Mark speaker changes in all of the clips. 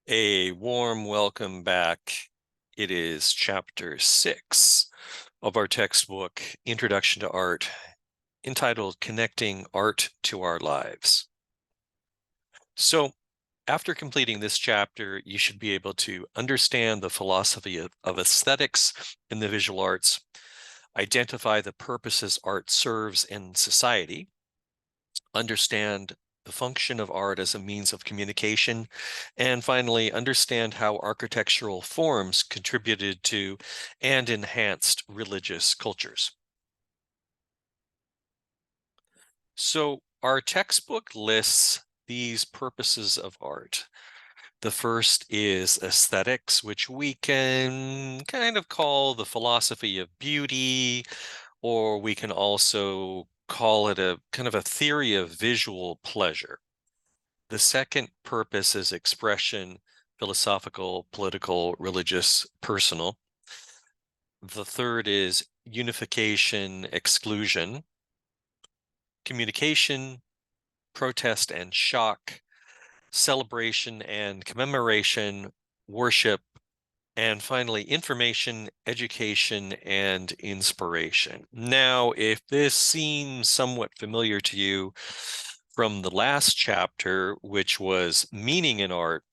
Speaker 1: A warm welcome back. It is chapter 6 of our textbook, Introduction to Art, entitled Connecting Art to Our Lives. So, after completing this chapter, you should be able to understand the philosophy of aesthetics in the visual arts, identify the purposes art serves in society, understand the function of art as a means of communication, and finally, understand how architectural forms contributed to and enhanced religious cultures. So, our textbook lists these purposes of art. The first is aesthetics, which we can kind of call the philosophy of beauty, or we can also call it a kind of a theory of visual pleasure. The second purpose is expression, philosophical, political, religious, personal. The third is unification, exclusion, communication, protest and shock, celebration and commemoration, worship, and finally, information, education, and inspiration. Now, if this seems somewhat familiar to you from the last chapter, which was meaning in art,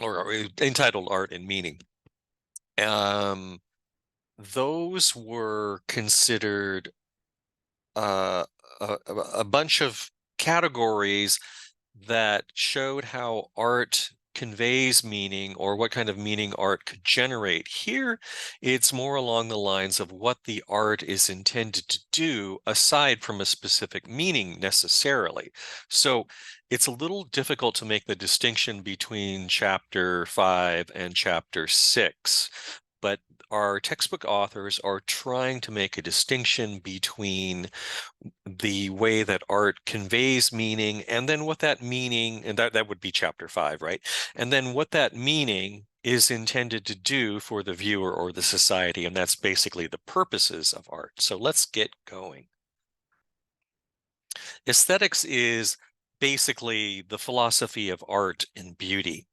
Speaker 1: or entitled Art and Meaning, um, those were considered uh, a bunch of categories that showed how art conveys meaning or what kind of meaning art could generate. Here, it's more along the lines of what the art is intended to do aside from a specific meaning necessarily. So it's a little difficult to make the distinction between chapter 5 and chapter 6. But our textbook authors are trying to make a distinction between the way that art conveys meaning, and then what that meaning, and that would be chapter 5, right? And then what that meaning is intended to do for the viewer or the society, and that's basically the purposes of art. So let's get going. Aesthetics is basically the philosophy of art and beauty.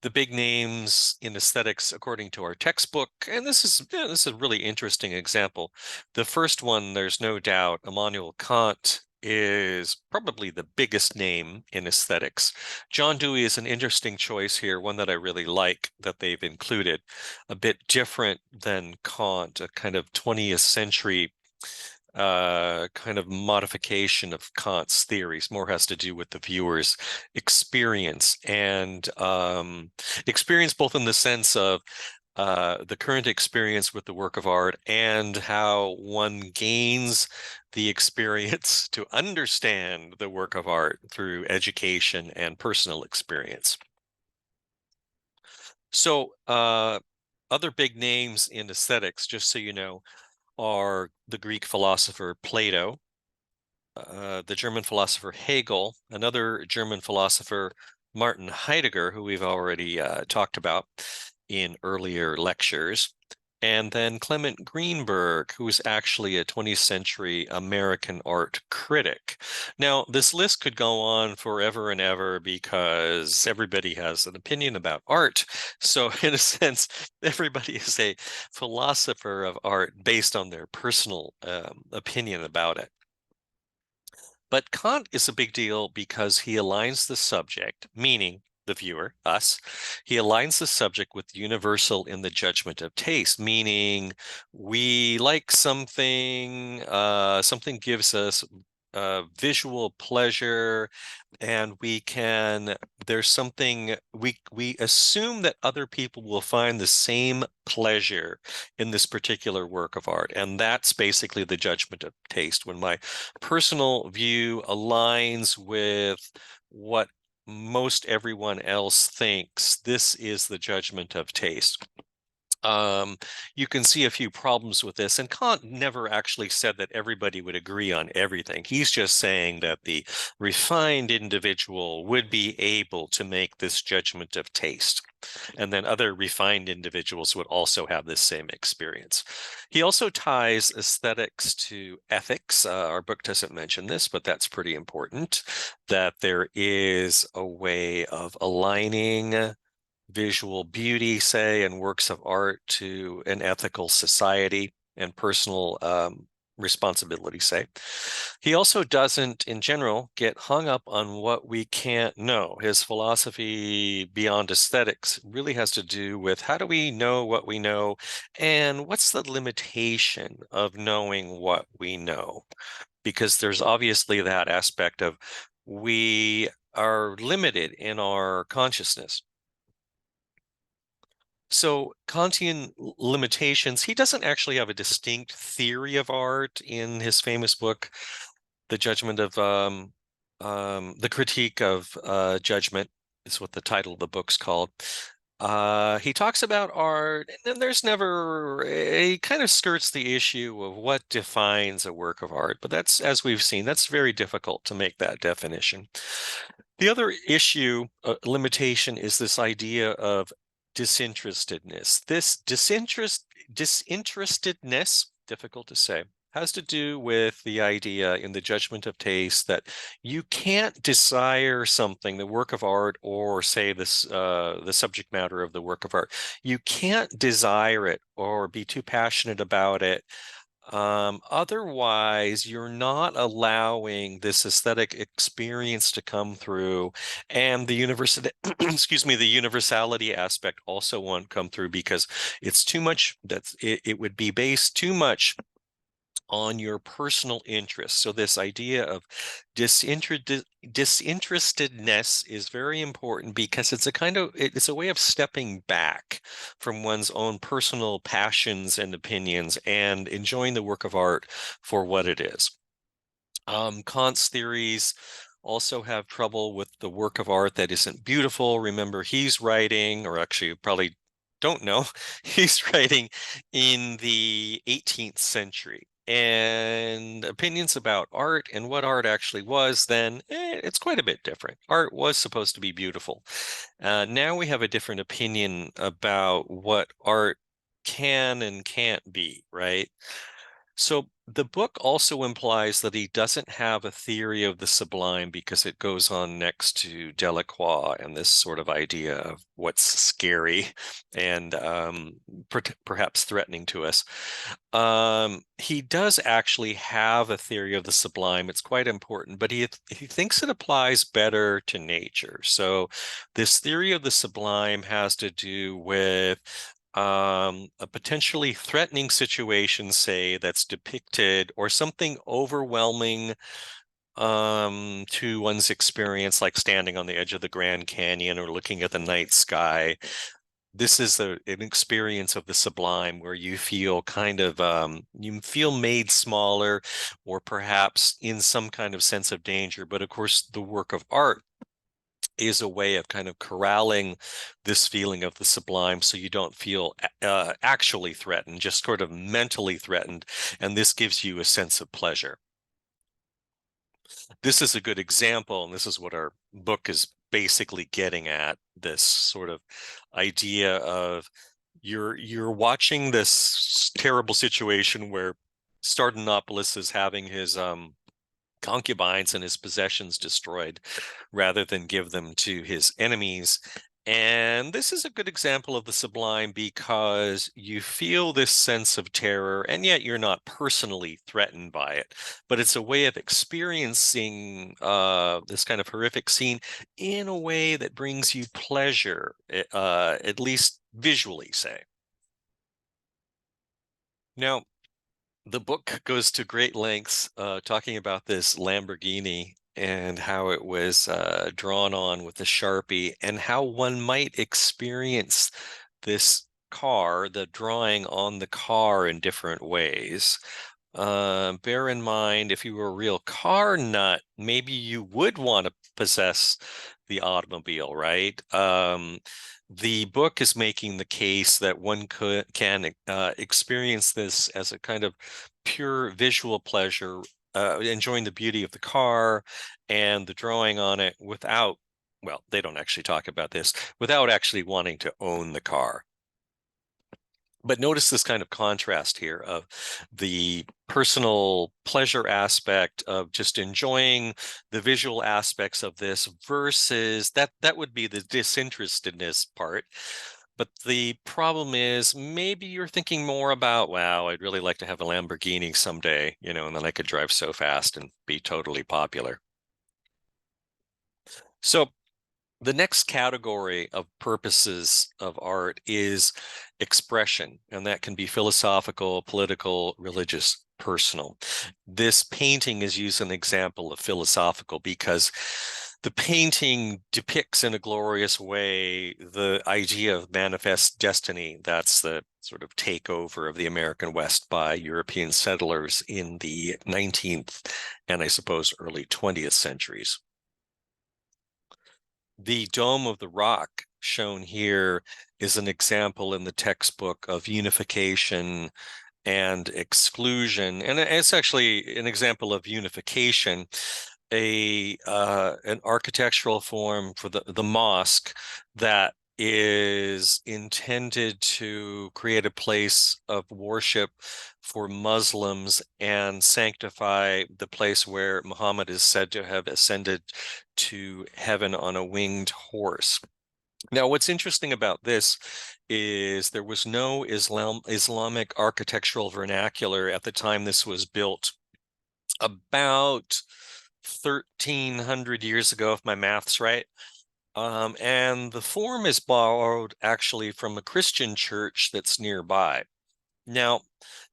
Speaker 1: The big names in aesthetics, according to our textbook, and this is a really interesting example. The first one, there's no doubt, Immanuel Kant is probably the biggest name in aesthetics. John Dewey is an interesting choice here, one that I really like that they've included. A bit different than Kant, a kind of 20th century kind of modification of Kant's theories. More has to do with the viewer's experience and experience both in the sense of the current experience with the work of art and how one gains the experience to understand the work of art through education and personal experience. So other big names in aesthetics, just so you know, are the Greek philosopher Plato, the German philosopher Hegel, another German philosopher, Martin Heidegger, who we've already talked about in earlier lectures, and then Clement Greenberg, who was actually a 20th century American art critic. Now, this list could go on forever and ever because everybody has an opinion about art. So in a sense, everybody is a philosopher of art based on their personal opinion about it. But Kant is a big deal because he aligns the subject, meaning the viewer, us, he aligns the subject with the universal in the judgment of taste, meaning we like something, something gives us visual pleasure, and there's something, we assume that other people will find the same pleasure in this particular work of art. And that's basically the judgment of taste. When my personal view aligns with what most everyone else thinks, this is the judgment of taste. You can see a few problems with this, and Kant never actually said that everybody would agree on everything. He's just saying that the refined individual would be able to make this judgment of taste, and then other refined individuals would also have this same experience. He also ties aesthetics to ethics. Our book doesn't mention this, but that's pretty important, that there is a way of aligning visual beauty, say, and works of art to an ethical society and personal responsibility, say. He also doesn't, in general, get hung up on what we can't know. His philosophy beyond aesthetics really has to do with how do we know what we know and what's the limitation of knowing what we know? Because there's obviously that aspect of we are limited in our consciousness. So Kantian limitations, he doesn't actually have a distinct theory of art in his famous book, The Judgment of The Critique of Judgment is what the title of the book's called. He talks about art, and then there's never, he kind of skirts the issue of what defines a work of art, but that's, as we've seen, that's very difficult to make that definition. The other issue, limitation, is this idea of disinterestedness. This disinterestedness, difficult to say, has to do with the idea in the judgment of taste that you can't desire something, the work of art, or say this the subject matter of the work of art. You can't desire it or be too passionate about it. Otherwise, you're not allowing this aesthetic experience to come through, and the university, excuse me, the universality aspect also won't come through because it's too much. It would be based too much on your personal interests. So this idea of disinterestedness is very important because it's a way of stepping back from one's own personal passions and opinions and enjoying the work of art for what it is. Kant's theories also have trouble with the work of art that isn't beautiful. Remember, he's writing, or actually, you probably don't know, he's writing in the 18th century. And opinions about art and what art actually was then, it's quite a bit different. Art was supposed to be beautiful. Now we have a different opinion about what art can and can't be, right? So the book also implies that he doesn't have a theory of the sublime because it goes on next to Delacroix and this sort of idea of what's scary and perhaps threatening to us. He does actually have a theory of the sublime. It's quite important, but he thinks it applies better to nature. So this theory of the sublime has to do with a potentially threatening situation, say, that's depicted, or something overwhelming to one's experience, like standing on the edge of the Grand Canyon or looking at the night sky. This is an experience of the sublime where you feel kind of you feel made smaller or perhaps in some kind of sense of danger. But of course, the work of art is a way of kind of corralling this feeling of the sublime so you don't feel actually threatened, just sort of mentally threatened. And this gives you a sense of pleasure. This is a good example, and this is what our book is basically getting at, this sort of idea of you're watching this terrible situation where Sardanapalus is having his concubines and his possessions destroyed rather than give them to his enemies. And this is a good example of the sublime because you feel this sense of terror, and yet you're not personally threatened by it. But it's a way of experiencing this kind of horrific scene in a way that brings you pleasure, at least visually, say. Now, the book goes to great lengths talking about this Lamborghini and how it was drawn on with a Sharpie and how one might experience this car, the drawing on the car in different ways. Bear in mind, if you were a real car nut, maybe you would want to possess the automobile, right? The book is making the case that one can experience this as a kind of pure visual pleasure, enjoying the beauty of the car and the drawing on it without, well, they don't actually talk about this, without actually wanting to own the car. But notice this kind of contrast here of the personal pleasure aspect of just enjoying the visual aspects of this versus that would be the disinterestedness part. But the problem is maybe you're thinking more about, wow, I'd really like to have a Lamborghini someday, and then I could drive so fast and be totally popular. So the next category of purposes of art is expression, and that can be philosophical, political, religious, personal. This painting is used as an example of philosophical because the painting depicts in a glorious way the idea of manifest destiny. That's the sort of takeover of the American West by European settlers in the 19th and I suppose early 20th centuries. The Dome of the Rock shown here is an example in the textbook of unification and exclusion. And it's actually an example of unification, an architectural form for the mosque that is intended to create a place of worship for Muslims and sanctify the place where Muhammad is said to have ascended to heaven on a winged horse. Now, what's interesting about this is there was no Islamic architectural vernacular at the time this was built, about 1,300 years ago, if my math's right. And the form is borrowed actually from a Christian church that's nearby. Now,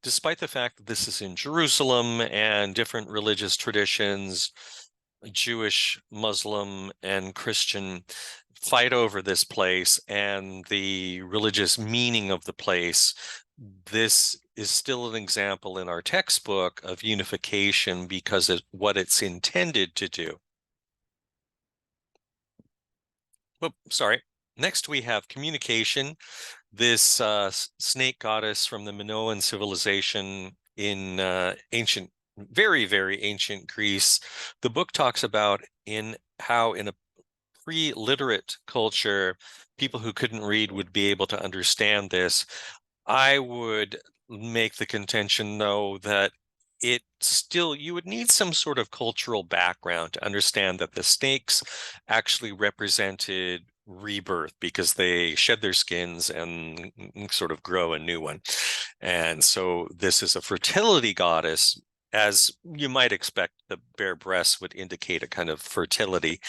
Speaker 1: despite the fact that this is in Jerusalem and different religious traditions, Jewish, Muslim, and Christian fight over this place and the religious meaning of the place, this is still an example in our textbook of unification because of what it's intended to do. Oh, sorry. Next, we have communication. This snake goddess from the Minoan civilization in ancient, very, very ancient Greece. The book talks about how in a pre-literate culture, people who couldn't read would be able to understand this. I would make the contention, though, that you would need some sort of cultural background to understand that the snakes actually represented rebirth because they shed their skins and sort of grow a new one. And so this is a fertility goddess. As you might expect, the bare breasts would indicate a kind of fertility.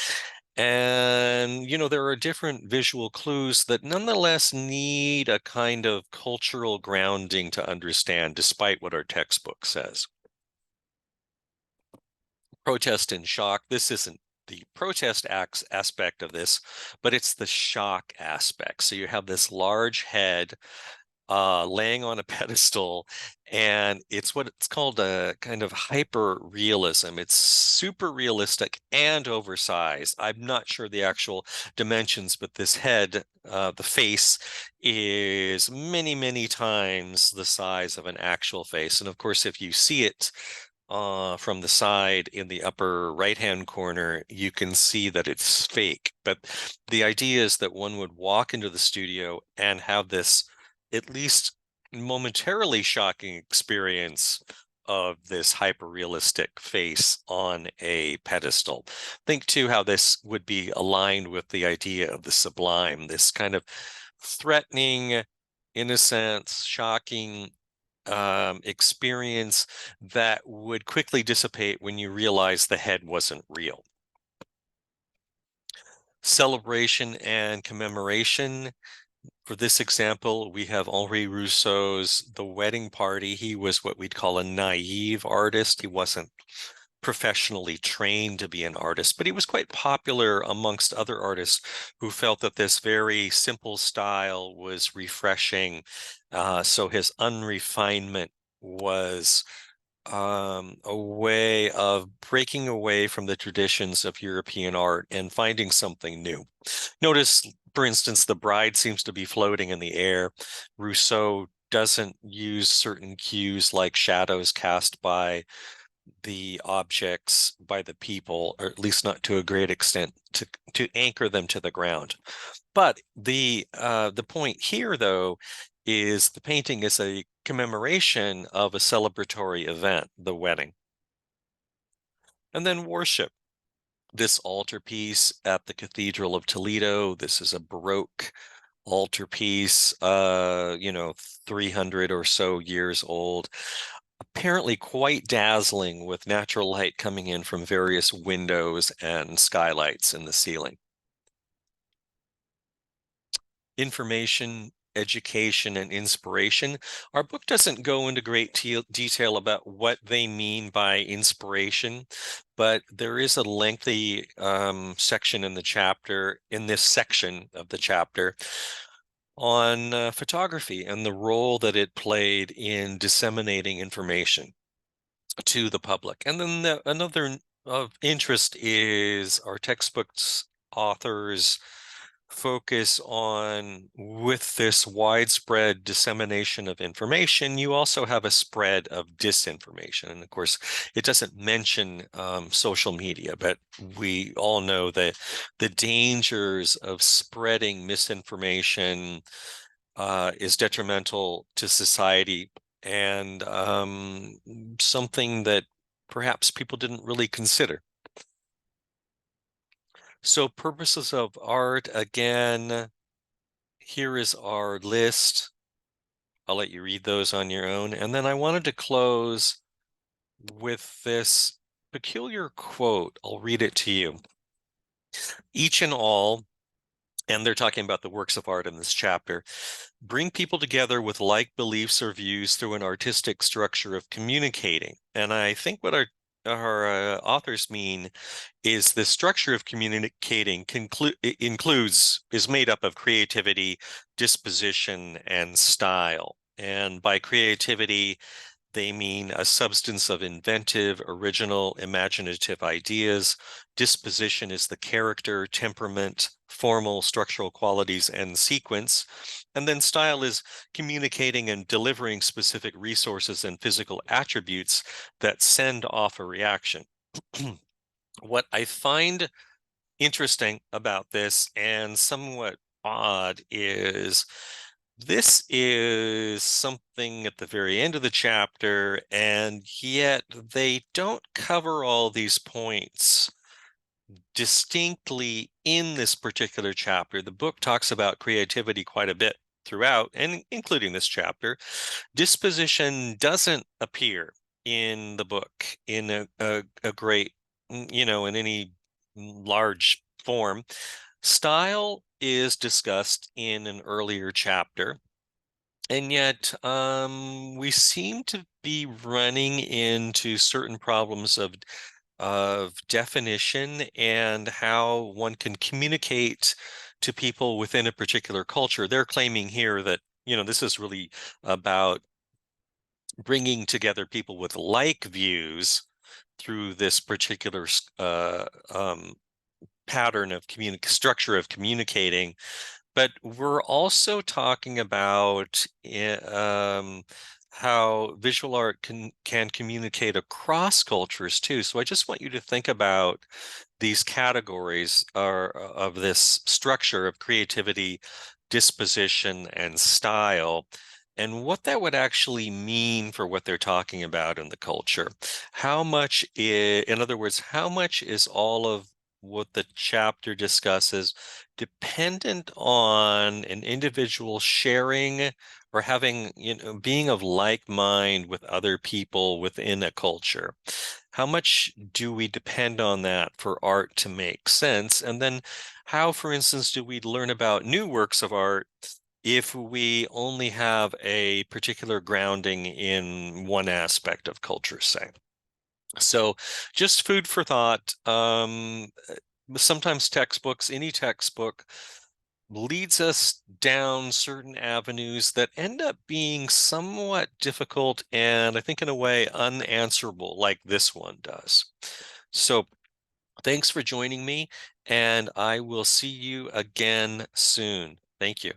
Speaker 1: And, there are different visual clues that nonetheless need a kind of cultural grounding to understand, despite what our textbook says. Protest and shock. This isn't the protest aspect of this, but it's the shock aspect. So you have this large head laying on a pedestal, and it's what it's called a kind of hyper realism. It's super realistic and oversized. I'm not sure the actual dimensions, but this head, the face, is many, many times the size of an actual face. And of course, if you see it from the side in the upper right-hand corner, you can see that it's fake. But the idea is that one would walk into the studio and have this at least momentarily shocking experience of this hyper-realistic face on a pedestal. Think too how this would be aligned with the idea of the sublime, this kind of threatening, innocent, shocking experience that would quickly dissipate when you realize the head wasn't real. Celebration and commemoration. For this example, we have Henri Rousseau's The Wedding Party. He was what we'd call a naive artist. He wasn't professionally trained to be an artist, but he was quite popular amongst other artists who felt that this very simple style was refreshing. So his unrefinement was a way of breaking away from the traditions of European art and finding something new. Notice, for instance, the bride seems to be floating in the air. Rousseau doesn't use certain cues like shadows cast by the objects, by the people, or at least not to a great extent, to anchor them to the ground. But the point here, though, is the painting is a commemoration of a celebratory event, the wedding. And then worship. This altarpiece at the Cathedral of Toledo. This is a Baroque altarpiece, 300 or so years old. Apparently quite dazzling with natural light coming in from various windows and skylights in the ceiling. Information, education, and inspiration. Our book doesn't go into great detail about what they mean by inspiration, but there is a lengthy section in this section of the chapter, on photography and the role that it played in disseminating information to the public. And then another of interest is our textbook's authors focus on, with this widespread dissemination of information, you also have a spread of disinformation. And of course, it doesn't mention social media, but we all know that the dangers of spreading misinformation is detrimental to society, and something that perhaps people didn't really consider. So purposes of art, again, here is our list. I'll let you read those on your own. And then I wanted to close with this peculiar quote. I'll read it to you. Each and all, and they're talking about the works of art in this chapter, bring people together with like beliefs or views through an artistic structure of communicating. And I think what our authors mean is the structure of communicating is made up of creativity, disposition, and style. And by creativity, they mean a substance of inventive, original, imaginative ideas. Disposition is the character, temperament, formal, structural qualities, and sequence. And then style is communicating and delivering specific resources and physical attributes that send off a reaction. What I find interesting about this and somewhat odd is this is something at the very end of the chapter, and yet they don't cover all these points distinctly in this particular chapter. The book talks about creativity quite a bit throughout, and including this chapter. Disposition doesn't appear in the book in a great, in any large form. Style is discussed in an earlier chapter, and yet we seem to be running into certain problems of definition and how one can communicate to people within a particular culture. They're claiming here that, this is really about bringing together people with like views through this particular pattern of structure of communicating. But we're also talking about how visual art can communicate across cultures too. So I just want you to think about these categories of this structure of creativity, disposition, and style, and what that would actually mean for what they're talking about in the culture. How much in other words, how much is all of what the chapter discusses dependent on an individual sharing or having, being of like mind with other people within a culture? How much do we depend on that for art to make sense? And then how, for instance, do we learn about new works of art if we only have a particular grounding in one aspect of culture, say? So just food for thought. Sometimes any textbook leads us down certain avenues that end up being somewhat difficult and, I think, in a way unanswerable, like this one does. So thanks for joining me, and I will see you again soon. Thank you.